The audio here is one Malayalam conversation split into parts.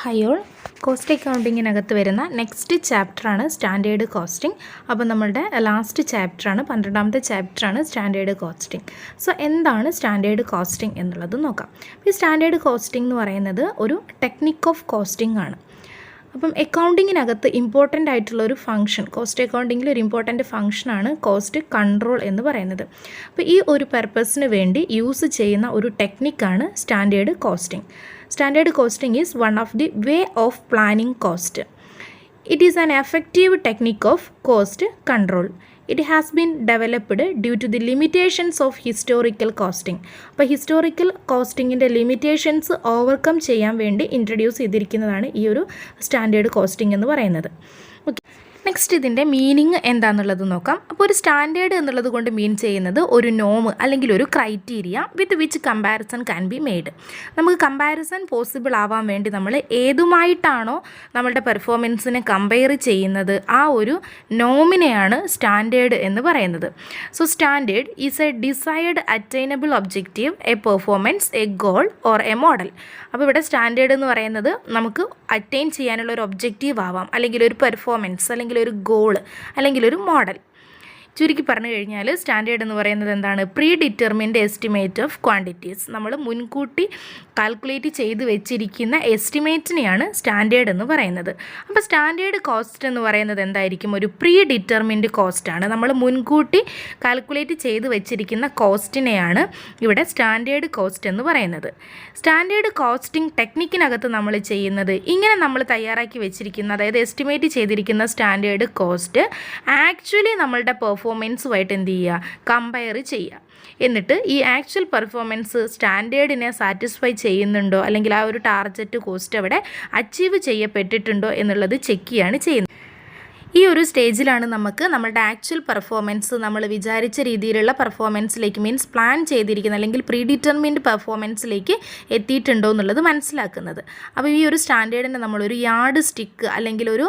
ഹായ് ഓൾ, കോസ്റ്റ് അക്കൗണ്ടിങ്ങിനകത്ത് വരുന്ന നെക്സ്റ്റ് ചാപ്റ്ററാണ് സ്റ്റാൻഡേർഡ് കോസ്റ്റിംഗ്. അപ്പോൾ നമ്മളുടെ ലാസ്റ്റ് ചാപ്റ്ററാണ്, 12ാമത്തെ ചാപ്റ്ററാണ് സ്റ്റാൻഡേർഡ് കോസ്റ്റിംഗ്. സോ എന്താണ് സ്റ്റാൻഡേർഡ് കോസ്റ്റിംഗ് എന്നുള്ളത് നോക്കാം. ഈ സ്റ്റാൻഡേർഡ് കോസ്റ്റിംഗ് എന്ന് പറയുന്നത് ഒരു ടെക്നിക്ക് ഓഫ് കോസ്റ്റിംഗ് ആണ്. അപ്പം അക്കൗണ്ടിങ്ങിനകത്ത് ഇമ്പോർട്ടൻ്റ് ആയിട്ടുള്ള ഒരു ഫംഗ്ഷൻ, കോസ്റ്റ് അക്കൗണ്ടിങ്ങിൽ ഒരു ഇമ്പോർട്ടൻ്റ് ഫംഗ്ഷനാണ് കോസ്റ്റ് കൺട്രോൾ എന്ന് പറയുന്നത്. അപ്പോൾ ഈ ഒരു പർപ്പസിന് വേണ്ടി യൂസ് ചെയ്യുന്ന ഒരു ടെക്നിക്കാണ് standard costing. Standard costing is one of the way of planning cost. It is an effective technique of cost control. It has been developed due to the limitations of historical costing. അപ്പോൾ ഹിസ്റ്റോറിക്കൽ കോസ്റ്റിങ്ങിൻ്റെ ലിമിറ്റേഷൻസ് ഓവർകം ചെയ്യാൻ വേണ്ടി ഇൻട്രൊഡ്യൂസ് ചെയ്തിരിക്കുന്നതാണ് ഈ ഒരു സ്റ്റാൻഡേർഡ് കോസ്റ്റിംഗ് എന്ന് പറയുന്നത്. ഓക്കെ, നെക്സ്റ്റ് ഇതിൻ്റെ മീനിങ് എന്താണെന്നുള്ളത് നോക്കാം. അപ്പോൾ ഒരു സ്റ്റാൻഡേർഡ് എന്നുള്ളത് കൊണ്ട് മീൻ ചെയ്യുന്നത് ഒരു നോം അല്ലെങ്കിൽ ഒരു criteria with which comparison can be made. നമുക്ക് കമ്പാരിസൺ പോസിബിൾ ആവാൻ വേണ്ടി നമ്മൾ ഏതുമായിട്ടാണോ നമ്മളുടെ പെർഫോമൻസിനെ കമ്പയർ ചെയ്യുന്നത് ആ ഒരു നോമിനെയാണ് സ്റ്റാൻഡേർഡ് എന്ന് പറയുന്നത്. So standard is A desired attainable objective, A performance, A goal or A model. അപ്പോൾ ഇവിടെ സ്റ്റാൻഡേർഡ് എന്ന് പറയുന്നത് നമുക്ക് അറ്റൈൻ ചെയ്യാനുള്ള ഒരു ഒബ്ജക്റ്റീവ് ആവാം, അല്ലെങ്കിൽ ഒരു പെർഫോമൻസ്, അല്ലെങ്കിൽ ഒരു ഗോൾ, അല്ലെങ്കിൽ ഒരു മോഡൽ. ചുരുക്കി പറഞ്ഞു കഴിഞ്ഞാൽ സ്റ്റാൻഡേർഡ് എന്ന് പറയുന്നത് എന്താണ്? Pre determined estimate of quantities. നമ്മൾ മുൻകൂട്ടി കാൽക്കുലേറ്റ് ചെയ്ത് വെച്ചിരിക്കുന്ന എസ്റ്റിമേറ്റിനെയാണ് സ്റ്റാൻഡേർഡ് എന്ന് പറയുന്നത്. അപ്പോൾ സ്റ്റാൻഡേർഡ് കോസ്റ്റ് എന്ന് പറയുന്നത് എന്തായിരിക്കും? ഒരു പ്രീ ഡിറ്റർമിൻഡ് കോസ്റ്റാണ്. നമ്മൾ മുൻകൂട്ടി കാൽക്കുലേറ്റ് ചെയ്ത് വെച്ചിരിക്കുന്ന കോസ്റ്റിനെയാണ് ഇവിടെ സ്റ്റാൻഡേർഡ് കോസ്റ്റ് എന്ന് പറയുന്നത്. സ്റ്റാൻഡേർഡ് കോസ്റ്റിംഗ് ടെക്നിക്കിനകത്ത് നമ്മൾ ചെയ്യുന്നത് ഇങ്ങനെ നമ്മൾ തയ്യാറാക്കി വെച്ചിരിക്കുന്ന, അതായത് എസ്റ്റിമേറ്റ് ചെയ്തിരിക്കുന്ന സ്റ്റാൻഡേർഡ് കോസ്റ്റ് ആക്ച്വലി നമ്മളുടെ പെർഫോമൻസുമായിട്ട് എന്ത് ചെയ്യുക? കമ്പയർ ചെയ്യുക. എന്നിട്ട് ഈ ആക്ച്വൽ പെർഫോമൻസ് സ്റ്റാൻഡേർഡിനെ സാറ്റിസ്ഫൈ ചെയ്യുന്നുണ്ടോ, അല്ലെങ്കിൽ ആ ഒരു ടാർഗറ്റ് കോസ്റ്റ് അവിടെ അച്ചീവ് ചെയ്യപ്പെട്ടിട്ടുണ്ടോ എന്നുള്ളത് ചെക്ക് ചെയ്യാണ് ചെയ്യുന്നത്. ഈ ഒരു സ്റ്റേജിലാണ് നമുക്ക് നമ്മളുടെ ആക്ച്വൽ പെർഫോമൻസ് നമ്മൾ വിചാരിച്ച രീതിയിലുള്ള പെർഫോമൻസിലേക്ക്, മീൻസ് പ്ലാൻ ചെയ്തിരിക്കുന്ന അല്ലെങ്കിൽ പ്രീ ഡിറ്റർമിൻഡ് പെർഫോമൻസിലേക്ക് എത്തിയിട്ടുണ്ടോ എന്നുള്ളത് മനസ്സിലാക്കുന്നത്. അപ്പോൾ ഈ ഒരു സ്റ്റാൻഡേർഡിനെ നമ്മളൊരു യാർഡ് സ്റ്റിക്ക് അല്ലെങ്കിൽ ഒരു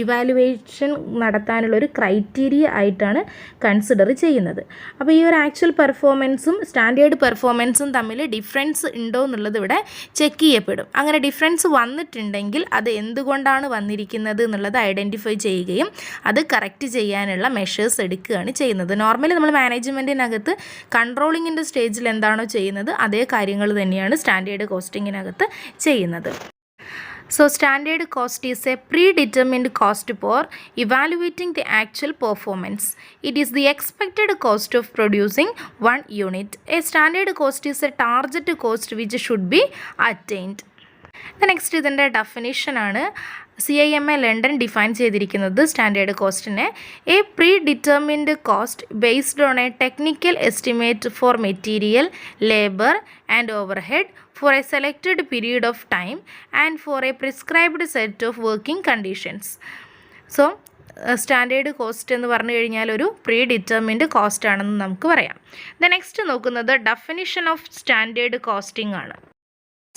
ഇവാലുവേഷൻ നടത്താനുള്ളൊരു ക്രൈറ്റീരിയ ആയിട്ടാണ് കൺസിഡർ ചെയ്യുന്നത്. അപ്പോൾ ഈ ഒരു ആക്ച്വൽ പെർഫോമൻസും സ്റ്റാൻഡേർഡ് പെർഫോമൻസും തമ്മിൽ ഡിഫറൻസ് ഉണ്ടോ എന്നുള്ളത് ഇവിടെ ചെക്ക് ചെയ്യപ്പെടും. അങ്ങനെ ഡിഫറൻസ് വന്നിട്ടുണ്ടെങ്കിൽ അത് എന്തുകൊണ്ടാണ് വന്നിരിക്കുന്നത് എന്നുള്ളത് ഐഡൻറ്റിഫൈ ചെയ്യുകയും അത് കറക്റ്റ് ചെയ്യാനുള്ള മെഷേഴ്സ് എടുക്കുകയാണ് ചെയ്യുന്നത്. നോർമലി നമ്മൾ മാനേജ്മെൻറ്റിനകത്ത് കൺട്രോളിങ്ങിൻ്റെ സ്റ്റേജിൽ എന്താണോ ചെയ്യുന്നത് അതേ കാര്യങ്ങൾ തന്നെയാണ് സ്റ്റാൻഡേർഡ് കോസ്റ്റിങ്ങിനകത്ത് ചെയ്യുന്നത്. So standard cost is a predetermined cost for evaluating the actual performance. It is the expected cost of producing one unit. A standard cost is a target cost which should be attained. The next ഇതിൻ്റെ ഡെഫിനിഷനാണ് CIMA ലണ്ടൻ ഡിഫൈൻ ചെയ്തിരിക്കുന്നത് സ്റ്റാൻഡേർഡ് കോസ്റ്റിനെ. A predetermined cost based on a technical estimate for material, labour and overhead for a selected period of time and for a prescribed set of working conditions. So standard cost എന്ന് പറഞ്ഞു കഴിഞ്ഞാൽ ഒരു പ്രീ ഡിറ്റർമിൻഡ് കോസ്റ്റ് ആണെന്ന് നമുക്ക് പറയാം. നെക്സ്റ്റ് നോക്കുന്നത് ഡെഫിനിഷൻ ഓഫ് സ്റ്റാൻഡേർഡ് കോസ്റ്റിംഗ് ആണ്.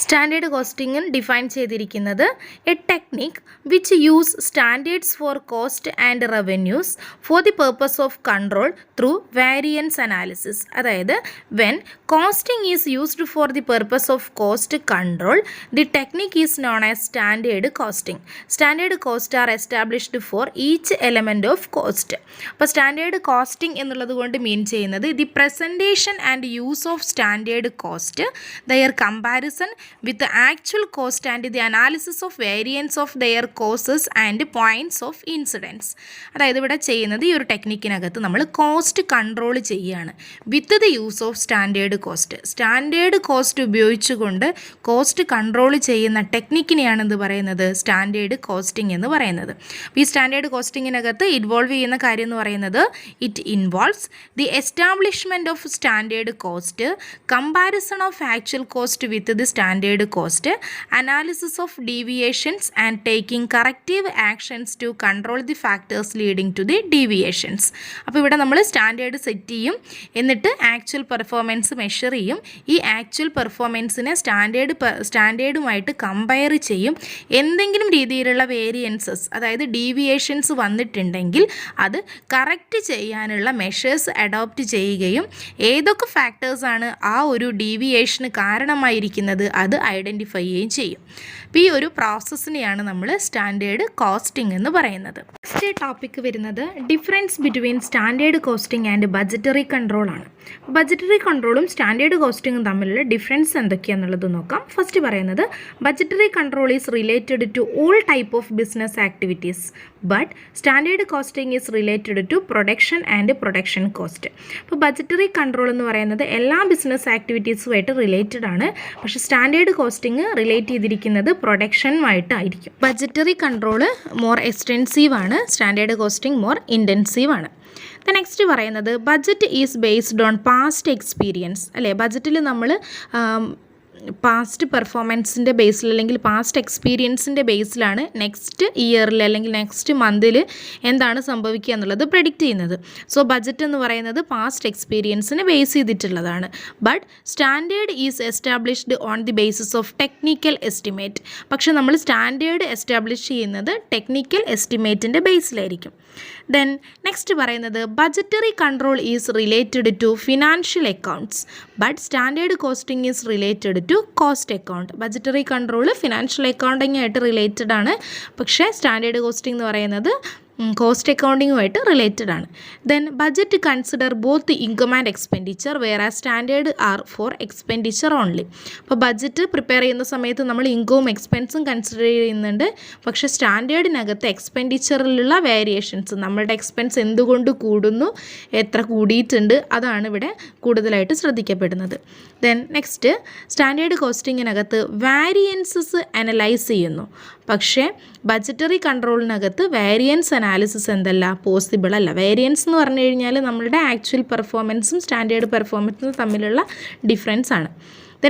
സ്റ്റാൻഡേർഡ് കോസ്റ്റിംഗ് ഡിഫൈൻ ചെയ്തിരിക്കുന്നത് a technique which use standards for cost and revenues for the purpose of control through variance analysis. അതായത് when costing is used for the purpose of cost control, the technique is known as standard costing. Standard cost are established for each element of cost. അപ്പോൾ സ്റ്റാൻഡേർഡ് കോസ്റ്റിംഗ് എന്നുള്ളത് കൊണ്ട് മീൻ ചെയ്യുന്നത് the presentation and use of standard cost, their comparison with the actual cost and the analysis of variance of their causes and points of incidence. അതായത് ഇവിടെ ചെയ്യുന്നത് ഈ ഒരു ടെക്നിക്കിനകത്ത് നമ്മൾ കോസ്റ്റ് കൺട്രോൾ ചെയ്യുകയാണ് with the use of standard cost. Standard cost ഉപയോഗിച്ചുകൊണ്ട് കോസ്റ്റ് കൺട്രോൾ ചെയ്യുന്ന ടെക്നിക്കിനെയാണ് എന്ത് പറയുന്നത്? സ്റ്റാൻഡേർഡ് കോസ്റ്റിംഗ് എന്ന് പറയുന്നത്. ഈ സ്റ്റാൻഡേർഡ് കോസ്റ്റിങ്ങിനകത്ത് ഇൻവോൾവ് ചെയ്യുന്ന കാര്യം എന്ന് പറയുന്നത് it involves the establishment of standard cost, comparison of actual cost with the standard cost, analysis of deviations and taking corrective actions to control the factors leading to the deviations. അപ്പോൾ ഇവിടെ നമ്മൾ സ്റ്റാൻഡേർഡ് സെറ്റ് ചെയ്യും, എന്നിട്ട് ആക്ച്വൽ പെർഫോമൻസ് മെഷർ ചെയ്യും. ഈ ആക്ച്വൽ പെർഫോമൻസിനെ സ്റ്റാൻഡേർഡുമായിട്ട് കമ്പയർ ചെയ്യും. എന്തെങ്കിലും രീതിയിലുള്ള വേരിയൻസസ്, അതായത് ഡീവിയേഷൻസ് വന്നിട്ടുണ്ടെങ്കിൽ അത് കറക്റ്റ് ചെയ്യാനുള്ള മെഷേഴ്സ് അഡോപ്റ്റ് ചെയ്യുകയും ഏതൊക്കെ ഫാക്ടേഴ്സാണ് ആ ഒരു ഡീവിയേഷന് കാരണമായിരിക്കുന്നത് അത് ഐഡൻറ്റിഫൈ ചെയ്യുകയും ചെയ്യും. അപ്പോൾ ഈ ഒരു പ്രോസസ്സിനെയാണ് നമ്മൾ സ്റ്റാൻഡേർഡ് കോസ്റ്റിംഗ് എന്ന് പറയുന്നത്. നെക്സ്റ്റ് ടോപ്പിക്ക് വരുന്നത് difference between standard costing and budgetary control ആണ്. ബഡ്ജറ്ററി കൺട്രോളും സ്റ്റാൻഡേർഡ് കോസ്റ്റിംഗും തമ്മിലുള്ള ഡിഫറൻസ് എന്തൊക്കെയാണെന്നുള്ളത് നോക്കാം. ഫസ്റ്റ് പറയുന്നത് budgetary control is related to all type of business activities but standard costing is related to production and production cost. അപ്പോൾ ബഡ്ജറ്ററി കൺട്രോൾ എന്ന് പറയുന്നത് എല്ലാ ബിസിനസ് ആക്ടിവിറ്റീസുമായിട്ട് റിലേറ്റഡ് ആണ്. പക്ഷേ സ്റ്റാൻഡേർഡ് കോസ്റ്റിംഗ് റിലേറ്റ് ചെയ്തിരിക്കുന്നത് പ്രൊഡക്ഷനുമായിട്ടായിരിക്കും. ബഡ്ജറ്ററി കൺട്രോൾ മോർ എക്സ്റ്റെൻസീവ് ആണ്, സ്റ്റാൻഡേർഡ് കോസ്റ്റിംഗ് മോർ ഇൻറ്റൻസീവ് ആണ്. നെക്സ്റ്റ് പറയുന്നത് budget is based on past experience അല്ലേ. ബഡ്ജറ്റിൽ നമ്മൾ പാസ്റ്റ് പെർഫോമൻസിൻ്റെ ബേസിൽ അല്ലെങ്കിൽ പാസ്റ്റ് എക്സ്പീരിയൻസിൻ്റെ ബേസിലാണ് നെക്സ്റ്റ് ഇയറിൽ അല്ലെങ്കിൽ നെക്സ്റ്റ് മന്തിൽ എന്താണ് സംഭവിക്കുക എന്നുള്ളത് പ്രെഡിക്റ്റ് ചെയ്യുന്നത്. സോ ബഡ്ജറ്റ് എന്ന് പറയുന്നത് പാസ്റ്റ് എക്സ്പീരിയൻസിനെ ബേസ് ചെയ്തിട്ടുള്ളതാണ്. But standard is established on the basis of technical estimate. പക്ഷേ നമ്മൾ സ്റ്റാൻഡേർഡ് എസ്റ്റാബ്ലിഷ് ചെയ്യുന്നത് ടെക്നിക്കൽ എസ്റ്റിമേറ്റിൻ്റെ ബേസിലായിരിക്കും. ദെൻ നെക്സ്റ്റ് പറയുന്നത് budgetary control is related to financial accounts but standard costing is related to cost account. Budgetary control financial accounting ആയിട്ട് റിലേറ്റഡ് ആണ്, പക്ഷേ സ്റ്റാൻഡേർഡ് കോസ്റ്റിംഗ് എന്ന് പറയുന്നത് കോസ്റ്റ് അക്കൗണ്ടിങ്ങുമായിട്ട് റിലേറ്റഡ് ആണ്. Then budget consider both income and expenditure where ആ standard R for expenditure only. അപ്പോൾ ബഡ്ജറ്റ് പ്രിപ്പയർ ചെയ്യുന്ന സമയത്ത് നമ്മൾ ഇൻകവും എക്സ്പെൻസും കൺസിഡർ ചെയ്യുന്നുണ്ട്, പക്ഷേ സ്റ്റാൻഡേർഡിനകത്ത് എക്സ്പെൻഡിച്ചറിലുള്ള വേരിയേഷൻസ്, നമ്മളുടെ എക്സ്പെൻസ് എന്തുകൊണ്ട് കൂടുന്നു, എത്ര കൂടിയിട്ടുണ്ട്, അതാണ് ഇവിടെ കൂടുതലായിട്ട് ശ്രദ്ധിക്കപ്പെടുന്നത്. ദെൻ നെക്സ്റ്റ് സ്റ്റാൻഡേർഡ് കോസ്റ്റിങ്ങിനകത്ത് വാരിയൻസസ് അനലൈസ് ചെയ്യുന്നു, പക്ഷേ ബഡ്ജറ്ററി കൺട്രോളിനകത്ത് വേരിയൻസ് അനാലിസിസ് എന്തല്ല പോസിബിൾ അല്ല. വേരിയൻസ് എന്ന് പറഞ്ഞു കഴിഞ്ഞാൽ നമ്മളുടെ ആക്ച്വൽ പെർഫോമൻസും സ്റ്റാൻഡേർഡ് പെർഫോമൻസും തമ്മിലുള്ള ഡിഫറൻസ് ആണ്.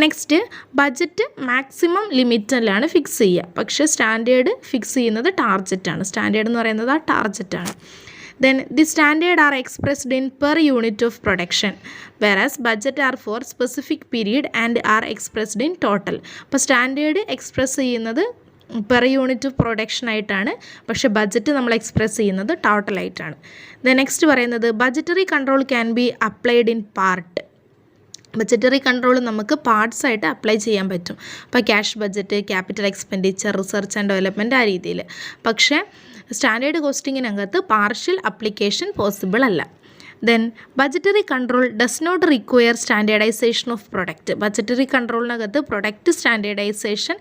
നെക്സ്റ്റ് ബഡ്ജറ്റ് മാക്സിമം ലിമിറ്റിലാണ് ഫിക്സ് ചെയ്യുക, പക്ഷേ സ്റ്റാൻഡേർഡ് ഫിക്സ് ചെയ്യുന്നത് ടാർജറ്റാണ്. സ്റ്റാൻഡേർഡ് എന്ന് പറയുന്നത് ആ ടാർജറ്റാണ്. Then the standard are expressed in per unit of production whereas budget are for specific period and are expressed in total. അപ്പോൾ സ്റ്റാൻഡേർഡ് എക്സ്പ്രസ് ചെയ്യുന്നത് പെർ യൂണിറ്റ് ഓഫ് പ്രൊഡക്ഷൻ ആയിട്ടാണ്, പക്ഷേ ബഡ്ജറ്റ് നമ്മൾ എക്സ്പ്രസ് ചെയ്യുന്നത് ടോട്ടലായിട്ടാണ്. നെക്സ്റ്റ് പറയുന്നത് budgetary control can be applied in part. Budgetary control നമുക്ക് പാർട്സ് ആയിട്ട് അപ്ലൈ ചെയ്യാൻ പറ്റും. അപ്പോൾ cash budget, capital expenditure, research and development ആ രീതിയിൽ. പക്ഷേ സ്റ്റാൻഡേർഡ് കോസ്റ്റിങ്ങിനകത്ത് പാർഷ്യൽ അപ്ലിക്കേഷൻ പോസിബിൾ അല്ല. Then budgetary control does not require standardization of product. Budgetary കൺട്രോളിനകത്ത് പ്രൊഡക്റ്റ് സ്റ്റാൻഡേർഡൈസേഷൻ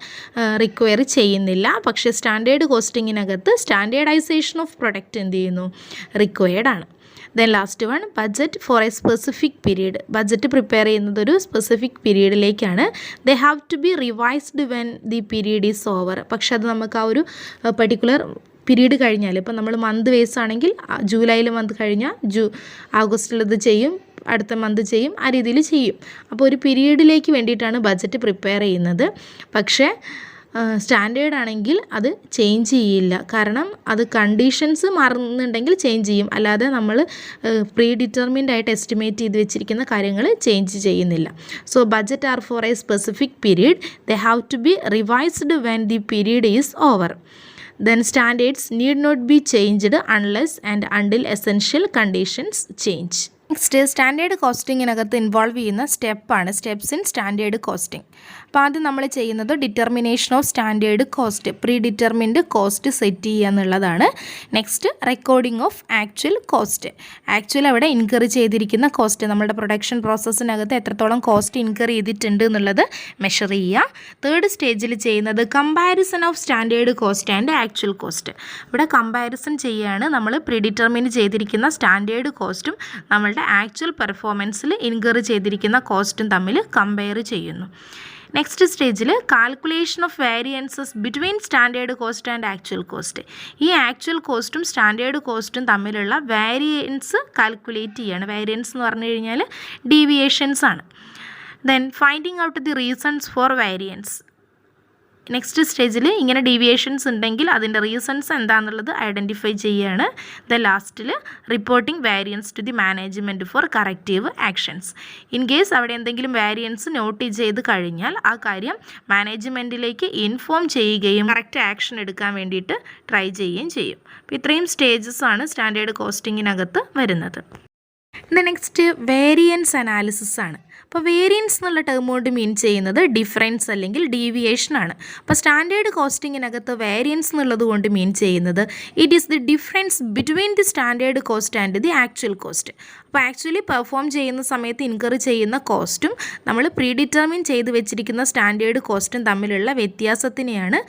റിക്വയർ ചെയ്യുന്നില്ല, പക്ഷേ സ്റ്റാൻഡേർഡ് കോസ്റ്റിങ്ങിനകത്ത് സ്റ്റാൻഡേർഡൈസേഷൻ ഓഫ് പ്രൊഡക്റ്റ് എന്ത് ചെയ്യുന്നു, റിക്വയർഡ് ആണ്. Then last one budget for a specific period. Budget prepare ചെയ്യുന്നത് ഒരു സ്പെസിഫിക് പീരീഡിലേക്കാണ്. They have to be revised when the period is over. പക്ഷെ അത് നമുക്ക് ആ ഒരു പെർട്ടിക്കുലർ പീരീഡ് കഴിഞ്ഞാൽ, ഇപ്പോൾ നമ്മൾ മന്ത് വേസ് ആണെങ്കിൽ ജൂലൈയിൽ മന്ത് കഴിഞ്ഞാൽ ആഗസ്റ്റിൽ ഇത് ചെയ്യും, അടുത്ത മന്ത് ചെയ്യും, ആ രീതിയിൽ ചെയ്യും. അപ്പോൾ ഒരു പീരീഡിലേക്ക് വേണ്ടിയിട്ടാണ് ബഡ്ജറ്റ് പ്രിപ്പയർ ചെയ്യുന്നത്. പക്ഷേ സ്റ്റാൻഡേർഡ് ആണെങ്കിൽ അത് ചേഞ്ച് ചെയ്യില്ല, കാരണം അത് കണ്ടീഷൻസ് മാറുന്നുണ്ടെങ്കിൽ ചേഞ്ച് ചെയ്യും, അല്ലാതെ നമ്മൾ പ്രീ ഡിറ്റർമിൻഡ് ആയിട്ട് എസ്റ്റിമേറ്റ് ചെയ്ത് വെച്ചിരിക്കുന്ന കാര്യങ്ങൾ ചേഞ്ച് ചെയ്യുന്നില്ല. So budget are for a specific period, they have to be revised when the period is over. Then standards need not be changed unless and until essential conditions change. Next standard കോസ്റ്റിങ്ങിനകത്ത് ഇൻവോൾവ് ചെയ്യുന്ന സ്റ്റെപ്പാണ് സ്റ്റെപ്സ് ഇൻ സ്റ്റാൻഡേർഡ് കോസ്റ്റിംഗ്. അപ്പോൾ ആദ്യം നമ്മൾ ചെയ്യുന്നത് determination of standard cost, pre determined cost set ചെയ്യുക എന്നുള്ളതാണ്. Next recording of actual cost. Actual അവിടെ ഇൻകർ ചെയ്തിരിക്കുന്ന കോസ്റ്റ്, നമ്മുടെ പ്രൊഡക്ഷൻ പ്രോസസ്സിനകത്ത് എത്രത്തോളം കോസ്റ്റ് ഇൻകർ ചെയ്തിട്ടുണ്ട് എന്നുള്ളത് മെഷർ ചെയ്യുക. തേർഡ് സ്റ്റേജിൽ ചെയ്യുന്നത് comparison of standard cost and actual cost. ഇവിടെ കമ്പാരിസൺ ചെയ്യുകയാണ്, നമ്മൾ പ്രീ ഡിറ്റർമിൻ ചെയ്തിരിക്കുന്ന സ്റ്റാൻഡേർഡ് കോസ്റ്റും നമ്മളുടെ ആക്ച്വൽ പെർഫോമൻസിൽ ഇൻകർ ചെയ്തിരിക്കുന്ന കോസ്റ്റും തമ്മിൽ കമ്പയർ ചെയ്യുന്നു. നെക്സ്റ്റ് സ്റ്റേജിൽ calculation of variances between standard cost and actual cost. ഈ ആക്ച്വൽ കോസ്റ്റും സ്റ്റാൻഡേർഡ് കോസ്റ്റും തമ്മിലുള്ള വേരിയൻസ് കാൽക്കുലേറ്റ് ചെയ്യാണ്. വേരിയൻസ് എന്ന് പറഞ്ഞു കഴിഞ്ഞാൽ ഡീവിയേഷൻസ് ആണ്. Then finding out the reasons for variance. Next സ്റ്റേജിൽ ഇങ്ങനെ ഡീവിയേഷൻസ് ഉണ്ടെങ്കിൽ അതിൻ്റെ റീസൺസ് എന്താണെന്നുള്ളത് ഐഡൻറ്റിഫൈ ചെയ്യുകയാണ്. ലാസ്റ്റിൽ reporting variance to the management for corrective actions. In case അവിടെ എന്തെങ്കിലും വേരിയൻസ് നോട്ട് ചെയ്ത് കഴിഞ്ഞാൽ ആ കാര്യം മാനേജ്മെൻറ്റിലേക്ക് ഇൻഫോം ചെയ്യുകയും കറക്റ്റ് ആക്ഷൻ എടുക്കാൻ വേണ്ടിയിട്ട് ട്രൈ ചെയ്യുകയും ചെയ്യും. അപ്പോൾ ഇത്രയും സ്റ്റേജസ് ആണ് സ്റ്റാൻഡേർഡ് കോസ്റ്റിങ്ങിനകത്ത് വരുന്നത്. നെക്സ്റ്റ് വേരിയൻസ് അനാലിസിസ് ആണ്. അപ്പോൾ വേരിയൻസ് എന്നുള്ള ടേം കൊണ്ട് മീൻ ചെയ്യുന്നത് ഡിഫറൻസ് അല്ലെങ്കിൽ ഡീവിയേഷൻ ആണ്. അപ്പോൾ സ്റ്റാൻഡേർഡ് കോസ്റ്റിങ്ങിനകത്ത് വേരിയൻസ് എന്നുള്ളത് കൊണ്ട് മീൻ ചെയ്യുന്നത് it is the difference between the standard cost and the actual cost. അപ്പോൾ ആക്ച്വലി പെർഫോം ചെയ്യുന്ന സമയത്ത് ഇൻകർ ചെയ്യുന്ന കോസ്റ്റും നമ്മൾ പ്രീ ഡിറ്റർമിൻ ചെയ്ത് വെച്ചിരിക്കുന്ന സ്റ്റാൻഡേർഡ് കോസ്റ്റും തമ്മിലുള്ള വ്യത്യാസത്തിനെയാണ്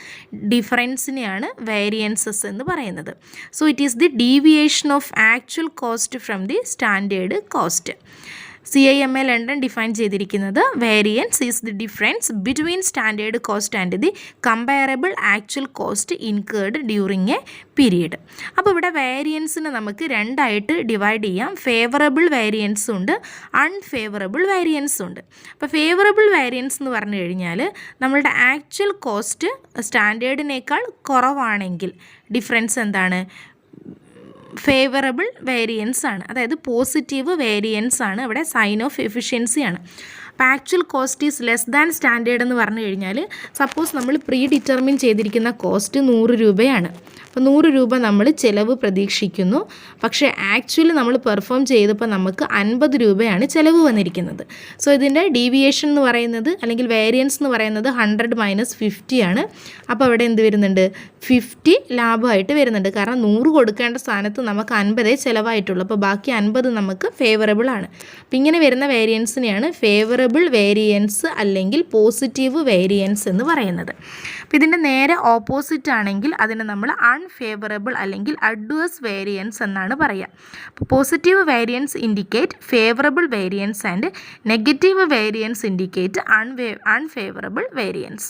ഡിഫറൻസിനെയാണ് വേരിയൻസസ് എന്ന് പറയുന്നത്. So it is the deviation of actual cost from the standard cost. CIMA London define ചെയ്തിരിക്കുന്നത് variance is the difference between standard cost and the comparable actual cost incurred during a period. അപ്പോൾ ഇവിടെ വേരിയൻസിനെ നമുക്ക് രണ്ടായിട്ട് ഡിവൈഡ് ചെയ്യാം. ഫേവറബിൾ വേരിയൻസും ഉണ്ട്, അൺഫേവറബിൾ വേരിയൻസും ഉണ്ട്. അപ്പോൾ ഫേവറബിൾ വേരിയൻസ് എന്ന് പറഞ്ഞു കഴിഞ്ഞാൽ നമ്മളുടെ ആക്ച്വൽ കോസ്റ്റ് സ്റ്റാൻഡേർഡിനേക്കാൾ കുറവാണെങ്കിൽ ഡിഫറൻസ് എന്താണ്? ഫേവറബിൾ വേരിയൻസ് ആണ്, അതായത് പോസിറ്റീവ് വേരിയൻസ് ആണ്, ഇവിടെ സൈൻ ഓഫ് എഫിഷ്യൻസി ആണ്. അപ്പോൾ actual cost is less than standard എന്ന് പറഞ്ഞു കഴിഞ്ഞാൽ സപ്പോസ് നമ്മൾ പ്രീ ഡിറ്റർമിൻ ചെയ്തിരിക്കുന്ന കോസ്റ്റ് 100 രൂപയാണ്. അപ്പോൾ 100 രൂപ നമ്മൾ ചിലവ് പ്രതീക്ഷിക്കുന്നു, പക്ഷേ ആക്ച്വലി നമ്മൾ പെർഫോം ചെയ്തപ്പോൾ നമുക്ക് 50 രൂപയാണ് ചിലവ് വന്നിരിക്കുന്നത്. സോ ഇതിൻ്റെ ഡീവിയേഷൻ എന്ന് പറയുന്നത് അല്ലെങ്കിൽ വേരിയൻസ് എന്ന് പറയുന്നത് 100 - 50 ആണ്. അപ്പോൾ അവിടെ എന്ത് വരുന്നുണ്ട്? 50 ലാഭമായിട്ട് വരുന്നുണ്ട്. കാരണം 100 കൊടുക്കേണ്ട സ്ഥാനത്ത് നമുക്ക് 50 ചിലവായിട്ടുള്ളൂ. അപ്പോൾ ബാക്കി 50 നമുക്ക് ഫേവറബിൾ ആണ്. അപ്പോൾ ഇങ്ങനെ വരുന്ന വേരിയൻസിനെയാണ് ഫേവറബിൾ വേരിയൻസ് അല്ലെങ്കിൽ പോസിറ്റീവ് വേരിയൻസ് എന്ന് പറയുന്നത്. അപ്പോൾ ഇതിൻ്റെ നേരെ ഓപ്പോസിറ്റ് ആണെങ്കിൽ അതിനെ നമ്മൾ അൺഫേവറബിൾ അല്ലെങ്കിൽ അഡ്വേഴ്സ് വേരിയൻസ് എന്നാണ് പറയുക. അപ്പോൾ positive variance indicate favourable variance and negative variance indicate unfavourable variance.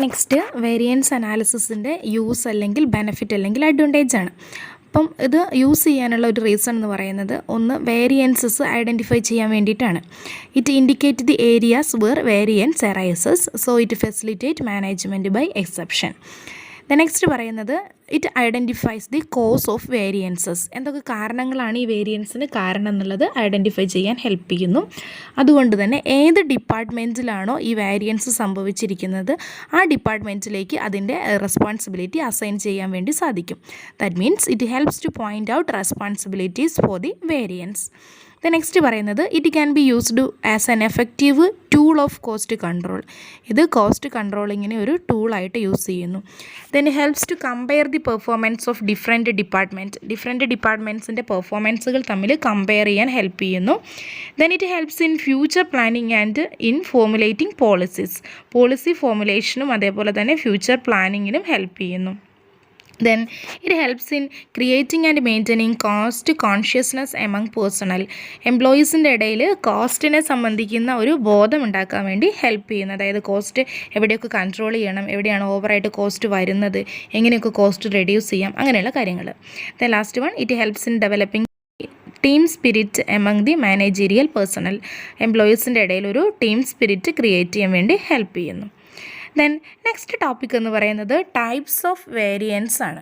Next variance അനാലിസിസിൻ്റെ യൂസ് അല്ലെങ്കിൽ ബെനിഫിറ്റ് അല്ലെങ്കിൽ അഡ്വാൻറ്റേജ് ആണ്. അപ്പം ഇത് യൂസ് ചെയ്യാനുള്ള ഒരു റീസൺ എന്ന് പറയുന്നത് ഒന്ന് വേരിയൻസസ് ഐഡൻറ്റിഫൈ ചെയ്യാൻ വേണ്ടിയിട്ടാണ്. It indicate the areas where variance arises, so it facilitate management by exception. Next പറയുന്നത് it identifies the cause of variances. എന്തൊക്കെ കാരണങ്ങളാണ് ഈ വേരിയൻസിന് കാരണം എന്നുള്ളത് ഐഡൻറ്റിഫൈ ചെയ്യാൻ ഹെൽപ്പ് ചെയ്യുന്നു. അതുകൊണ്ട് തന്നെ ഏത് ഡിപ്പാർട്ട്മെൻറ്റിലാണോ ഈ വേരിയൻസ് സംഭവിച്ചിരിക്കുന്നത് ആ ഡിപ്പാർട്ട്മെൻറ്റിലേക്ക് അതിൻ്റെ റെസ്പോൺസിബിലിറ്റി അസൈൻ ചെയ്യാൻ വേണ്ടി സാധിക്കും. That means it helps to point out responsibilities for the variance. Next പറയുന്നത് it can be used as an effective tool of cost control. ഇത് കോസ്റ്റ് കൺട്രോളിങ്ങിന് ഒരു ടൂളായിട്ട് യൂസ് ചെയ്യുന്നു. Helps to compare the performance of different ഡിപ്പാർട്ട്മെൻറ്റ്സിൻ്റെ പെർഫോമൻസുകൾ തമ്മിൽ കമ്പയർ ചെയ്യാൻ ഹെൽപ്പ് ചെയ്യുന്നു. It helps in future planning and in formulating policy ഫോമുലേഷനും അതേപോലെ തന്നെ ഫ്യൂച്ചർ പ്ലാനിങ്ങിനും ഹെൽപ്പ് ചെയ്യുന്നു. It helps in creating and maintaining cost consciousness among personnel. എംപ്ലോയീസിൻ്റെ ഇടയിൽ കോസ്റ്റിനെ സംബന്ധിക്കുന്ന ഒരു ബോധം ഉണ്ടാക്കാൻ വേണ്ടി ഹെൽപ്പ് ചെയ്യുന്നു. അതായത് കോസ്റ്റ് എവിടെയൊക്കെ കൺട്രോൾ ചെയ്യണം, എവിടെയാണ് ഓവറായിട്ട് കോസ്റ്റ് വരുന്നത്, എങ്ങനെയൊക്കെ കോസ്റ്റ് റെഡ്യൂസ് ചെയ്യാം, അങ്ങനെയുള്ള കാര്യങ്ങൾ. Last one, it helps in developing team spirit among the managerial personnel. എംപ്ലോയീസിൻ്റെ ഇടയിൽ ഒരു ടീം സ്പിരിറ്റ് ക്രിയേറ്റ് ചെയ്യാൻ വേണ്ടി ഹെൽപ്പ് ചെയ്യുന്നു. നെക്സ്റ്റ് ടോപ്പിക് എന്ന് പറയുന്നത് ടൈപ്സ് ഓഫ് വേരിയൻസ് ആണ്.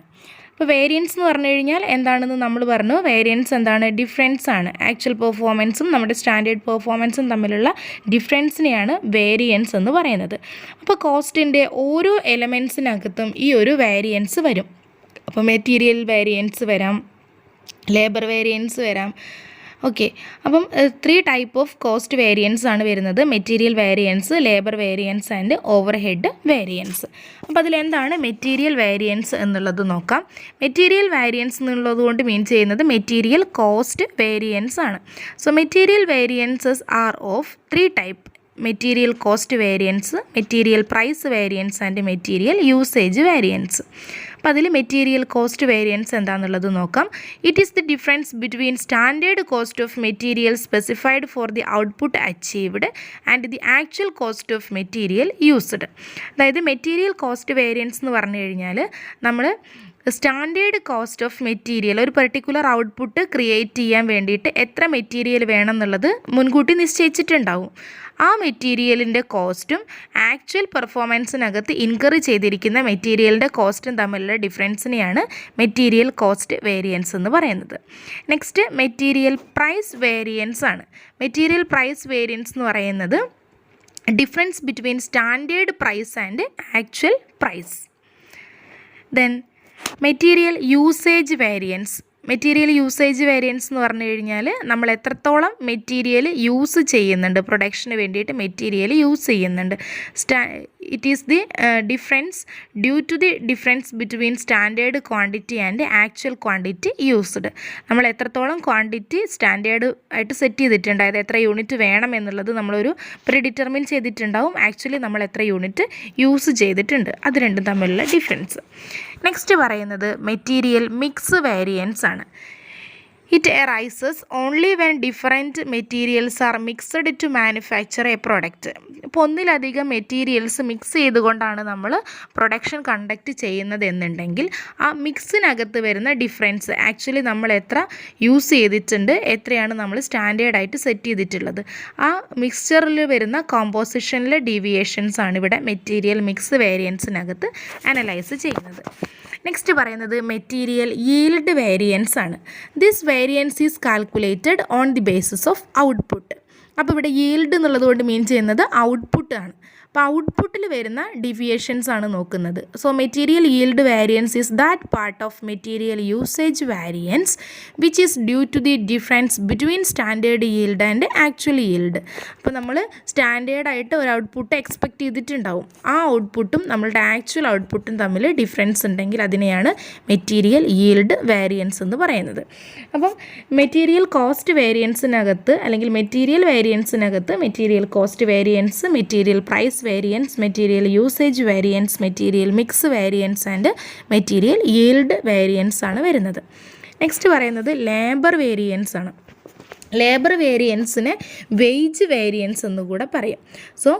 ഇപ്പോൾ വേരിയൻസ് എന്ന് പറഞ്ഞു കഴിഞ്ഞാൽ എന്താണെന്ന് നമ്മൾ പറഞ്ഞു. വേരിയൻസ് എന്താണ്? ഡിഫറൻസ് ആണ്. ആക്ച്വൽ പെർഫോമൻസും നമ്മുടെ സ്റ്റാൻഡേർഡ് പെർഫോമൻസും തമ്മിലുള്ള ഡിഫറൻസിനെയാണ് വേരിയൻസ് എന്ന് പറയുന്നത്. അപ്പോൾ കോസ്റ്റിൻ്റെ ഓരോ എലമെൻസിനകത്തും ഈ ഒരു വേരിയൻസ് വരും. അപ്പോൾ മെറ്റീരിയൽ വേരിയൻസ് വരാം, ലേബർ വേരിയൻസ് വരാം. ഓക്കെ, അപ്പം 3 ടൈപ്പ് ഓഫ് കോസ്റ്റ് വേരിയൻസ് ആണ് വരുന്നത്. Material variance, labour variance and overhead variance. അപ്പോൾ അതിലെന്താണ് മെറ്റീരിയൽ വേരിയൻസ് എന്നുള്ളത് നോക്കാം. മെറ്റീരിയൽ വേരിയൻസ് എന്നുള്ളത് കൊണ്ട് മീൻ ചെയ്യുന്നത് മെറ്റീരിയൽ കോസ്റ്റ് വേരിയൻസ് ആണ്. So material variances are of 3 type: material cost variance, material price variance and material usage variance. അപ്പോൾ അതിൽ മെറ്റീരിയൽ കോസ്റ്റ് വേരിയൻസ് എന്താണെന്നുള്ളത് നോക്കാം. It is the difference between standard cost of material specified for the output achieved and the actual cost of material used. അതായത് മെറ്റീരിയൽ കോസ്റ്റ് വേരിയൻസ് എന്ന് പറഞ്ഞു കഴിഞ്ഞാൽ നമ്മൾ സ്റ്റാൻഡേർഡ് കോസ്റ്റ് ഓഫ് മെറ്റീരിയൽ, ഒരു പെർട്ടിക്കുലർ ഔട്ട്പുട്ട് ക്രിയേറ്റ് ചെയ്യാൻ വേണ്ടിയിട്ട് എത്ര മെറ്റീരിയൽ വേണം എന്നുള്ളത് മുൻകൂട്ടി നിശ്ചയിച്ചിട്ടുണ്ടാവും. ആ മെറ്റീരിയലിൻ്റെ കോസ്റ്റും ആക്ച്വൽ പെർഫോമൻസിനകത്ത് ഇൻകർ ചെയ്തിരിക്കുന്ന മെറ്റീരിയലിൻ്റെ കോസ്റ്റും തമ്മിലുള്ള ഡിഫറൻസിനെയാണ് മെറ്റീരിയൽ കോസ്റ്റ് വേരിയൻസ് എന്ന് പറയുന്നത്. നെക്സ്റ്റ് മെറ്റീരിയൽ പ്രൈസ് വേരിയൻസ് ആണ്. മെറ്റീരിയൽ പ്രൈസ് വേരിയൻസ് എന്ന് പറയുന്നത് difference between standard price and actual price. Material usage variance. Material usage variance എന്ന് പറഞ്ഞു കഴിഞ്ഞാൽ നമ്മൾ എത്രത്തോളം മെറ്റീരിയൽ യൂസ് ചെയ്യുന്നുണ്ട്, പ്രൊഡക്ഷന് വേണ്ടിയിട്ട് മെറ്റീരിയൽ യൂസ് ചെയ്യുന്നുണ്ട്. It is the difference due to the difference between standard quantity and actual quantity used. നമ്മൾ എത്രത്തോളം ക്വാണ്ടിറ്റി സ്റ്റാൻഡേർഡ് ആയിട്ട് സെറ്റ് ചെയ്തിട്ടുണ്ട്, അതായത് എത്ര യൂണിറ്റ് വേണം എന്നുള്ളത് നമ്മളൊരു പ്രിഡിറ്റർമിൻ ചെയ്തിട്ടുണ്ടാവും. ആക്ച്വലി നമ്മൾ എത്ര യൂണിറ്റ് യൂസ് ചെയ്തിട്ടുണ്ട്, അത് രണ്ടും തമ്മിലുള്ള ഡിഫറൻസ്. നെക്സ്റ്റ് പറയുന്നത് മെറ്റീരിയൽ മിക്സ് വേരിയൻസ് ആണ്. It arises only when different materials are mixed to manufacture a product. ഇപ്പോൾ ഒന്നിലധികം മെറ്റീരിയൽസ് മിക്സ് ചെയ്തുകൊണ്ടാണ് നമ്മൾ പ്രൊഡക്ഷൻ കണ്ടക്ട് ചെയ്യുന്നത് എന്നുണ്ടെങ്കിൽ ആ മിക്സിനകത്ത് വരുന്ന ഡിഫറൻസ്, ആക്ച്വലി നമ്മൾ എത്ര യൂസ് ചെയ്തിട്ടുണ്ട്, എത്രയാണ് നമ്മൾ സ്റ്റാൻഡേർഡായിട്ട് സെറ്റ് ചെയ്തിട്ടുള്ളത്, ആ മിക്സ്ചറിൽ വരുന്ന കോമ്പോസിഷനിലെ ഡീവിയേഷൻസ് ആണ് ഇവിടെ മെറ്റീരിയൽ മിക്സ് വേരിയൻസിനകത്ത് അനലൈസ് ചെയ്യുന്നത്. നെക്സ്റ്റ് പറയുന്നത് മെറ്റീരിയൽ yield വേരിയൻസ് ആണ്. This variance is calculated on the basis of output. അപ്പോൾ ഇവിടെ yield എന്നുള്ളത് കൊണ്ട് മീൻ ചെയ്യുന്നത് ഔട്ട്പുട്ട് ആണ്. അപ്പോൾ ഔട്ട്പുട്ടിൽ വരുന്ന ഡീവിയേഷൻസ് ആണ് നോക്കുന്നത്. So material yield variance is that part of material usage variance which is due to the difference between standard yield and actual yield. അപ്പോൾ നമ്മൾ സ്റ്റാൻഡേർഡായിട്ട് ഒരു ഔട്ട്പുട്ട് എക്സ്പെക്റ്റ് ചെയ്തിട്ടുണ്ടാവും, ആ ഔട്ട്പുട്ടും നമ്മളുടെ ആക്ച്വൽ ഔട്ട്പുട്ടും തമ്മിൽ ഡിഫറൻസ് ഉണ്ടെങ്കിൽ അതിനെയാണ് മെറ്റീരിയൽ yield വേരിയൻസ് എന്ന് പറയുന്നത്. അപ്പം മെറ്റീരിയൽ കോസ്റ്റ് വേരിയൻസിനകത്ത് അല്ലെങ്കിൽ മെറ്റീരിയൽ വേരിയൻസിനകത്ത് material cost variance, material price variance, material usage variance, material mix variance and material yield variance ആണ് വരുന്നത്. നെക്സ്റ്റ് പറയുന്നത് ലേബർ വേരിയൻസ് ആണ്. ലേബർ വേരിയൻസിനെ വെയ്ജ് വേരിയൻസ് എന്നുകൂടെ പറയും. സോ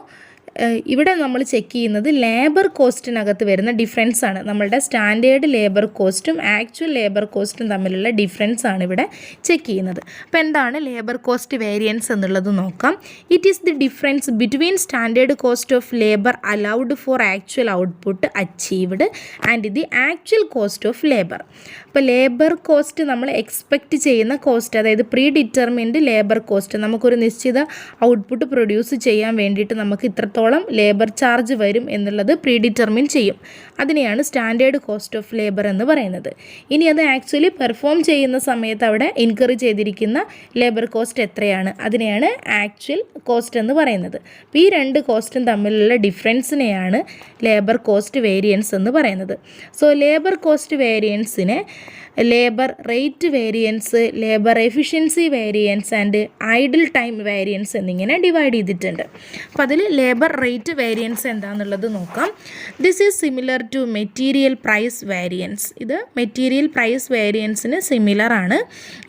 ഇവിടെ നമ്മൾ ചെക്ക് ചെയ്യുന്നത് ലേബർ കോസ്റ്റിനകത്ത് വരുന്ന ഡിഫറൻസ് ആണ്. നമ്മളുടെ സ്റ്റാൻഡേർഡ് ലേബർ കോസ്റ്റും ആക്ച്വൽ ലേബർ കോസ്റ്റും തമ്മിലുള്ള ഡിഫറൻസ് ആണ് ഇവിടെ ചെക്ക് ചെയ്യുന്നത്. അപ്പോൾ എന്താണ് ലേബർ കോസ്റ്റ് വേരിയൻസ് എന്നുള്ളത് നോക്കാം. It is the difference between standard cost of labour allowed four actual output achieved and the actual cost of labour. അപ്പോൾ ലേബർ കോസ്റ്റ് നമ്മൾ എക്സ്പെക്റ്റ് ചെയ്യുന്ന കോസ്റ്റ്, അതായത് പ്രീ ഡിറ്റർമിൻഡ് ലേബർ കോസ്റ്റ്, നമുക്കൊരു നിശ്ചിത ഔട്ട്പുട്ട് പ്രൊഡ്യൂസ് ചെയ്യാൻ വേണ്ടിയിട്ട് നമുക്ക് ഇത്രത്തോളം ലേബർ ചാർജ് വരും എന്നുള്ളത് പ്രീ ഡിറ്റർമിൻ ചെയ്യും. അതിനെയാണ് സ്റ്റാൻഡേർഡ് കോസ്റ്റ് ഓഫ് ലേബർ എന്ന് പറയുന്നത്. ഇനി അത് ആക്ച്വലി പെർഫോം ചെയ്യുന്ന സമയത്ത് അവിടെ ഇൻകർ ചെയ്തിരിക്കുന്ന ലേബർ കോസ്റ്റ് എത്രയാണ്, അതിനെയാണ് ആക്ച്വൽ കോസ്റ്റ് എന്ന് പറയുന്നത്. അപ്പോൾ ഈ രണ്ട് കോസ്റ്റും തമ്മിലുള്ള ഡിഫറൻസിനെയാണ് ലേബർ കോസ്റ്റ് വേരിയൻസ് എന്ന് പറയുന്നത്. സോ ലേബർ കോസ്റ്റ് വേരിയൻസിനെ labour rate variance, labour efficiency variance and idle time variance എന്നിങ്ങനെ ഡിവൈഡ് ചെയ്തിട്ടുണ്ട്. അപ്പോൾ അതിൽ ലേബർ റേറ്റ് വേരിയൻസ് എന്താണെന്നുള്ളത് നോക്കാം. This is similar to material price variance. ഇത് മെറ്റീരിയൽ പ്രൈസ് വേരിയൻസിന് സിമിലർ ആണ്.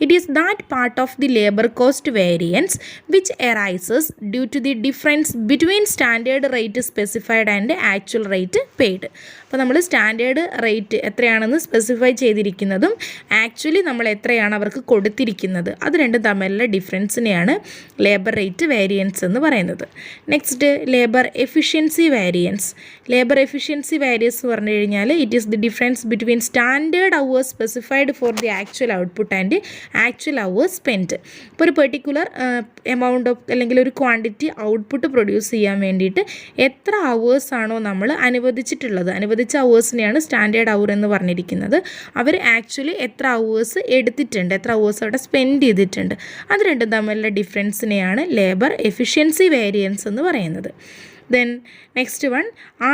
It is that part of the labour cost variance which arises due to the difference between standard rate specified and actual rate paid. അപ്പോൾ നമ്മൾ സ്റ്റാൻഡേർഡ് റേറ്റ് എത്രയാണെന്ന് സ്പെസിഫൈ ചെയ്തിരിക്കുന്നതും ആക്ച്വലി നമ്മൾ എത്രയാണ് അവർക്ക് കൊടുത്തിരിക്കുന്നത്, അത് രണ്ടും തമ്മിലുള്ള ഡിഫറൻസിനെയാണ് ലേബർ റേറ്റ് വേരിയൻസ് എന്ന് പറയുന്നത്. Next labour efficiency variance. Labour efficiency variance എന്ന് പറഞ്ഞു കഴിഞ്ഞാൽ it is the difference between standard hours specified for the actual output and actual hours spent. ഇപ്പോൾ ഒരു പെർട്ടിക്കുലർ എമൗണ്ട് ഓഫ് അല്ലെങ്കിൽ ഒരു ക്വാണ്ടിറ്റി ഔട്ട്പുട്ട് പ്രൊഡ്യൂസ് ചെയ്യാൻ വേണ്ടിയിട്ട് എത്ര അവേഴ്സ് ആണോ നമ്മൾ അനുവദിച്ചിട്ടുള്ളത്, അനുവദിച്ച അവേഴ്സിനെയാണ് സ്റ്റാൻഡേർഡ് അവർ എന്ന് പറഞ്ഞിരിക്കുന്നത്. അവർ ആക്ച്വലി എത്ര അവേഴ്സ് എടുത്തിട്ടുണ്ട്, എത്ര അവേഴ്സ് അവിടെ സ്പെൻഡ് ചെയ്തിട്ടുണ്ട്, അത് രണ്ടും തമ്മിലുള്ള ഡിഫറൻസിനെയാണ് ലേബർ എഫിഷ്യൻസി വേരിയൻസ് എന്ന് പറയുന്നത്. Then next one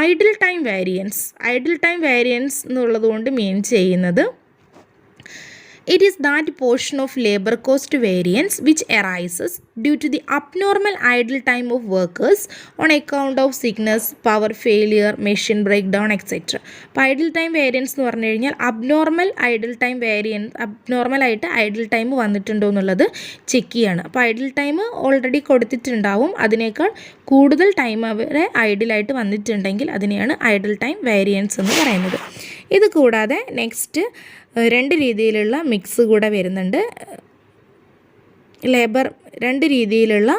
idle time variance. Idle time variance എന്നുള്ളത് കൊണ്ട് മീൻ ചെയ്യുന്നത് it is that portion of labor cost variance which arises due to the abnormal idle time of workers on account of sickness, power failure, machine breakdown, etc. അപ്പോൾ ഐഡിൽ ടൈം വേരിയൻസ് എന്ന് പറഞ്ഞു കഴിഞ്ഞാൽ അബ്നോർമൽ ഐഡിൽ ടൈം വേരിയൻസ്, അബ്നോർമലായിട്ട് ഐഡിൽ ടൈം വന്നിട്ടുണ്ടോ എന്നുള്ളത് ചെക്ക് ചെയ്യാണ്. അപ്പോൾ ഐഡിൽ ടൈം ഓൾറെഡി കൊടുത്തിട്ടുണ്ടാവും, അതിനേക്കാൾ കൂടുതൽ ടൈം അവരെ ഐഡിലായിട്ട് വന്നിട്ടുണ്ടെങ്കിൽ അതിനെയാണ് ഐഡിൽ ടൈം വേരിയൻസ് എന്ന് പറയുന്നത്. ഇത് കൂടാതെ നെക്സ്റ്റ് രണ്ട് രീതിയിലുള്ള മിക്സ് കൂടെ വരുന്നുണ്ട്. ലേബർ രണ്ട് രീതിയിലുള്ള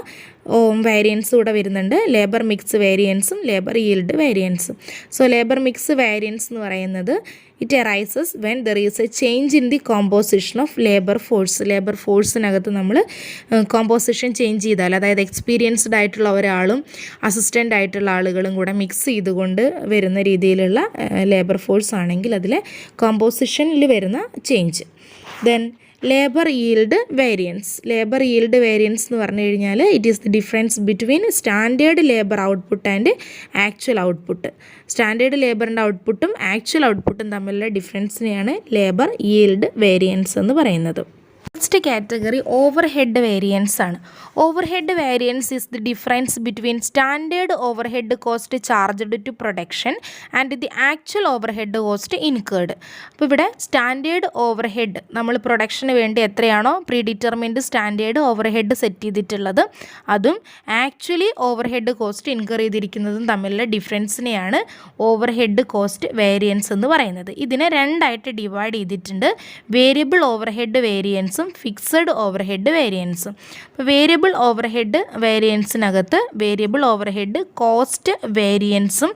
വേരിയൻസ് കൂടെ വരുന്നുണ്ട്. ലേബർ മിക്സ് വേരിയൻസും ലേബർ yield വേരിയൻസും. സോ ലേബർ മിക്സ് വേരിയൻസ് എന്ന് പറയുന്നത് it arises when there is a change in the composition of labour force. Labour ഫോഴ്സിനകത്ത് നമ്മൾ കോമ്പോസിഷൻ ചേഞ്ച് ചെയ്താൽ, അതായത് എക്സ്പീരിയൻസ്ഡ് ആയിട്ടുള്ള ഒരാളും അസിസ്റ്റൻ്റ് ആയിട്ടുള്ള ആളുകളും കൂടെ മിക്സ് ചെയ്തുകൊണ്ട് വരുന്ന രീതിയിലുള്ള ലേബർ ഫോഴ്സ് ആണെങ്കിൽ അതിലെ കോമ്പോസിഷനിൽ വരുന്ന change. Then labour yield variance. Labour yield variance എന്ന് പറഞ്ഞു കഴിഞ്ഞാൽ it is the difference between standard labour output and actual output. Standard ലേബറിൻ്റെ ഔട്ട്പുട്ടും ആക്ച്വൽ ഔട്ട്പുട്ടും തമ്മിലുള്ള ഡിഫറൻസിനെയാണ് ലേബർ ഈൽഡ് വേരിയൻസ് എന്ന് പറയുന്നത്. Next category overhead variance ആണ്. Overhead variance is the difference between standard overhead cost charged to production and the actual overhead cost incurred. അപ്പോൾ ഇവിടെ സ്റ്റാൻഡേർഡ് ഓവർ ഹെഡ് നമ്മൾ പ്രൊഡക്ഷന് വേണ്ടി എത്രയാണോ predetermined standard overhead set ചെയ്തിട്ടുള്ളത് അതും actually overhead cost incur ചെയ്തിരിക്കുന്നതും തമ്മിലുള്ള ഡിഫറൻസിനെയാണ് ഓവർ ഹെഡ് കോസ്റ്റ് വേരിയൻസ് എന്ന് പറയുന്നത്. ഇതിനെ രണ്ടായിട്ട് ഡിവൈഡ് ചെയ്തിട്ടുണ്ട്, variable overhead വേരിയൻസും fixed overhead വേരിയൻസും. അപ്പോൾ വേരിയബിൾ ഓവർ ഹെഡ് വേരിയൻസിനകത്ത് വേരിയബിൾ ഓവർ ഹെഡ് കോസ്റ്റ് വേരിയൻസും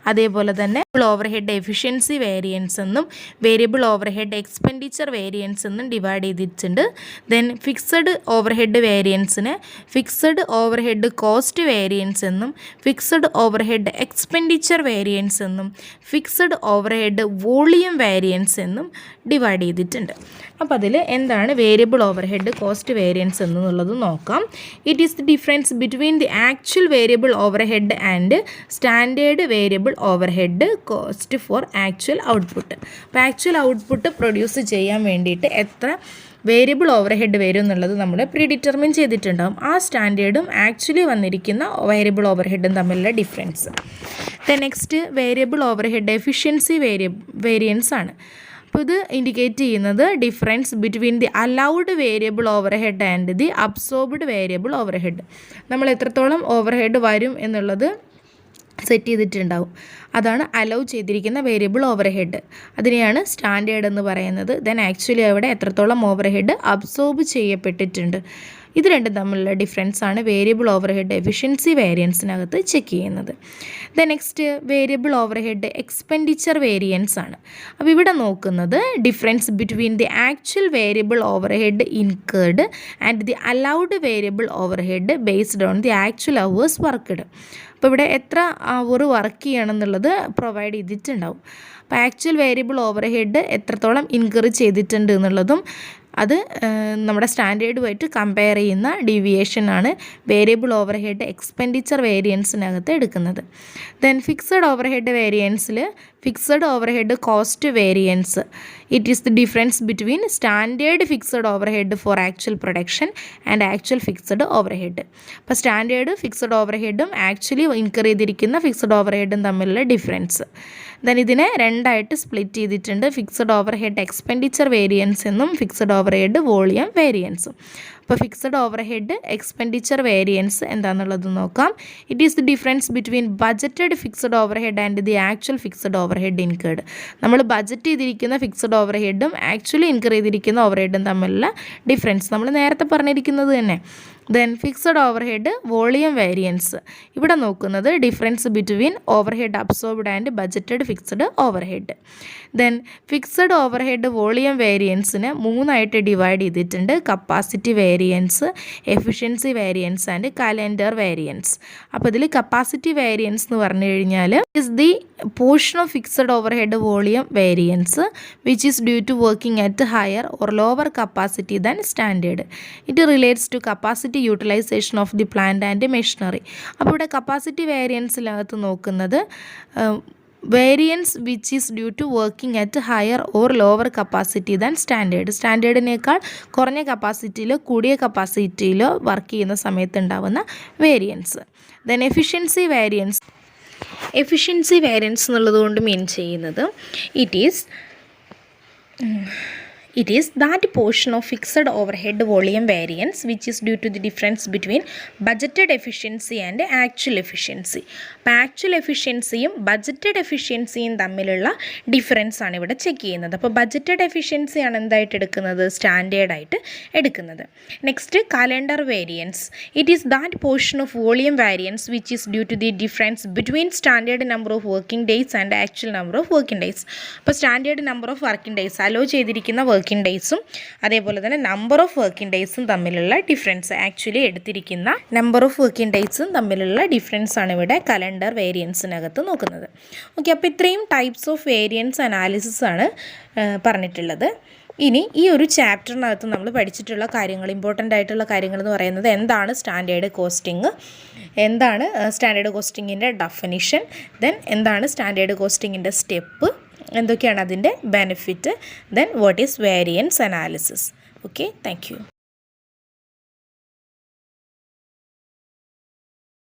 അതേപോലെ തന്നെ ഓവർ ഹെഡ് എഫിഷ്യൻസി വേരിയൻസ് എന്നും variable overhead expenditure variance എന്നും ഡിവൈഡ് ചെയ്തിട്ടുണ്ട്. ദെൻ ഫിക്സഡ് ഓവർ ഹെഡ് വേരിയൻസിന് fixed overhead cost variance എന്നും fixed overhead expenditure variance എന്നും fixed overhead volume variance എന്നും ഡിവൈഡ് ചെയ്തിട്ടുണ്ട്. അപ്പോൾ അതിൽ എന്താണ് variable overhead cost variance എന്നുള്ളത് നോക്കാം. It is the difference between the actual variable overhead and standard variable overhead cost for actual output. അപ്പോൾ ആക്ച്വൽ ഔട്ട്പുട്ട് പ്രൊഡ്യൂസ് ചെയ്യാൻ വേണ്ടിയിട്ട് എത്ര വേരിയബിൾ ഓവർ ഹെഡ് വരും എന്നുള്ളത് നമ്മൾ പ്രീ ഡിറ്റർമിൻ ചെയ്തിട്ടുണ്ടാകും. ആ സ്റ്റാൻഡേർഡും ആക്ച്വലി വന്നിരിക്കുന്ന വേരിയബിൾ ഓവർ ഹെഡും തമ്മിലുള്ള difference. Next variable overhead efficiency variance ആണ്. അപ്പോൾ ഇത് ഇൻഡിക്കേറ്റ് ചെയ്യുന്നത് difference between the allowed variable overhead and the absorbed variable overhead. നമ്മൾ എത്രത്തോളം ഓവർ ഹെഡ് വരും എന്നുള്ളത് സെറ്റ് ചെയ്തിട്ടുണ്ടാവും, അതാണ് അലൗ ചെയ്തിരിക്കുന്ന വേരിയബിൾ ഓവർ ഹെഡ്. അതിനെയാണ് സ്റ്റാൻഡേർഡ് എന്ന് പറയുന്നത്. ദെൻ ആക്ച്വലി അവിടെ എത്രത്തോളം ഓവർ ഹെഡ് അബ്സോർബ് ചെയ്യപ്പെട്ടിട്ടുണ്ട്. ഇത് രണ്ടും തമ്മിലുള്ള ഡിഫറൻസ് ആണ് വേരിയബിൾ ഓവർ ഹെഡ് എഫിഷ്യൻസി വേരിയൻസിനകത്ത് ചെക്ക് ചെയ്യുന്നത്. Next variable overhead expenditure variance ആണ്. അപ്പോൾ ഇവിടെ നോക്കുന്നത് difference between the actual variable overhead incurred and the allowed variable overhead based on the actual hours worked. അപ്പോൾ ഇവിടെ എത്ര അവർ വർക്ക് ചെയ്യണമെന്നുള്ളത് പ്രൊവൈഡ് ചെയ്തിട്ടുണ്ടാവും. അപ്പോൾ ആക്ച്വൽ വേരിയബിൾ ഓവർ ഹെഡ് എത്രത്തോളം ഇൻകർ ചെയ്തിട്ടുണ്ട് എന്നുള്ളതും അത് നമ്മുടെ സ്റ്റാൻഡേർഡുമായിട്ട് കമ്പയർ ചെയ്യുന്ന ഡീവിയേഷനാണ് വേരിയബിൾ ഓവർ ഹെഡ് എക്സ്പെൻഡിച്ചർ വേരിയൻസിനകത്ത് എടുക്കുന്നത്. ദെൻ ഫിക്സഡ് ഓവർ ഹെഡ് വേരിയൻസിൽ fixed overhead cost variance it is the difference between standard fixed overhead for actual production and actual fixed overhead. അപ്പോൾ സ്റ്റാൻഡേർഡ് ഫിക്സഡ് ഓവർ ഹെഡും ആക്ച്വലി ഇൻകർ ചെയ്തിരിക്കുന്ന ഫിക്സഡ് ഓവർ ഹെഡും തമ്മിലുള്ള ഡിഫറൻസ്. ദെൻ ഇതിനെ രണ്ടായിട്ട് സ്പ്ലിറ്റ് ചെയ്തിട്ടുണ്ട്, fixed overhead expenditure variance എന്നും ഫിക്സഡ് ഓവർ ഹെഡ് വോളിയം വേരിയൻസും. അപ്പോൾ fixed overhead expenditure variance എന്താണെന്നുള്ളത് നോക്കാം. It is the difference between budgeted fixed overhead and the actual fixed overhead incurred. നമ്മൾ ബജറ്റ് ചെയ്തിരിക്കുന്ന ഫിക്സഡ് ഓവർ ഹെഡും ആക്ച്വലി ഇൻകർ ചെയ്തിരിക്കുന്ന ഓവർ ഹെഡും തമ്മിലുള്ള ഡിഫറൻസ് നമ്മൾ നേരത്തെ പറഞ്ഞിരിക്കുന്നത് തന്നെ. Then fixed overhead volume variance. ഇവിടെ നോക്കുന്നത് difference between overhead absorbed and budgeted fixed overhead. Then fixed overhead volume വേരിയൻസിന് മൂന്നായിട്ട് ഡിവൈഡ് ചെയ്തിട്ടുണ്ട്, capacity variance, efficiency variance and calendar variance. അപ്പോൾ ഇതിൽ കപ്പാസിറ്റി വേരിയൻസ് എന്ന് പറഞ്ഞു കഴിഞ്ഞാൽ is the portion of fixed overhead volume variance which is due to working at higher or lower capacity than standard. It relates to capacity utilisation of the plant and machinery. അപ്പോൾ ഇവിടെ കപ്പാസിറ്റി വേരിയൻസിനകത്ത് നോക്കുന്നത് variance which is due to working at higher or lower capacity than standard. സ്റ്റാൻഡേർഡിനേക്കാൾ കുറഞ്ഞ കപ്പാസിറ്റിയിലോ കൂടിയ കപ്പാസിറ്റിയിലോ വർക്ക് ചെയ്യുന്ന സമയത്ത് ഉണ്ടാകുന്ന variance. Then efficiency variance. Efficiency variance എന്നുള്ളത് കൊണ്ട് മീൻ ചെയ്യുന്നത് it is that portion of fixed overhead volume variance which is due to the difference between budgeted efficiency and actual efficiency. അപ്പോൾ ആക്ച്വൽ എഫിഷ്യൻസിയും ബഡ്ജറ്റഡ് എഫിഷ്യൻസിയും തമ്മിലുള്ള ഡിഫറൻസ് ആണ് ഇവിടെ ചെക്ക് ചെയ്യുന്നത്. അപ്പോൾ ബഡ്ജറ്റഡ് എഫിഷ്യൻസി ആണ് എന്തായിട്ട് എടുക്കുന്നത്, സ്റ്റാൻഡേർഡായിട്ട് എടുക്കുന്നത്. Next calendar variance. It is that portion of volume variance which is due to the difference between standard number of working days and actual number of working days. അപ്പോൾ standard number of working days allow ചെയ്തിരിക്കുന്ന വർക്കിംഗ് ഡേയ്സും അതേപോലെ തന്നെ നമ്പർ ഓഫ് വർക്കിംഗ് ഡേയ്സും തമ്മിലുള്ള ഡിഫറൻസ്, ആക്ച്വലി എടുത്തിരിക്കുന്ന നമ്പർ ഓഫ് വർക്കിംഗ് ഡേയ്സും തമ്മിലുള്ള ഡിഫറൻസ് ആണ് ഇവിടെ കലണ്ടർ വേരിയൻസിനകത്ത് നോക്കുന്നത്. ഓക്കെ, അപ്പോൾ ഇത്രയും ടൈപ്സ് ഓഫ് വേരിയൻസ് അനാലിസിസ് ആണ് പറഞ്ഞിട്ടുള്ളത്. ഇനി ഈ ഒരു ചാപ്റ്ററിനകത്ത് നമ്മൾ പഠിച്ചിട്ടുള്ള കാര്യങ്ങൾ, ഇമ്പോർട്ടൻ്റ് ആയിട്ടുള്ള കാര്യങ്ങൾ എന്ന് പറയുന്നത് എന്താണ് സ്റ്റാൻഡേർഡ് കോസ്റ്റിംഗ്, എന്താണ് സ്റ്റാൻഡേർഡ് കോസ്റ്റിങ്ങിൻ്റെ ഡെഫിനിഷൻ, ദെൻ എന്താണ് സ്റ്റാൻഡേർഡ് കോസ്റ്റിങ്ങിൻ്റെ സ്റ്റെപ്പ്, എന്തൊക്കെയാണ് അതിൻ്റെ benefit, then what is variance analysis. Okay, thank U.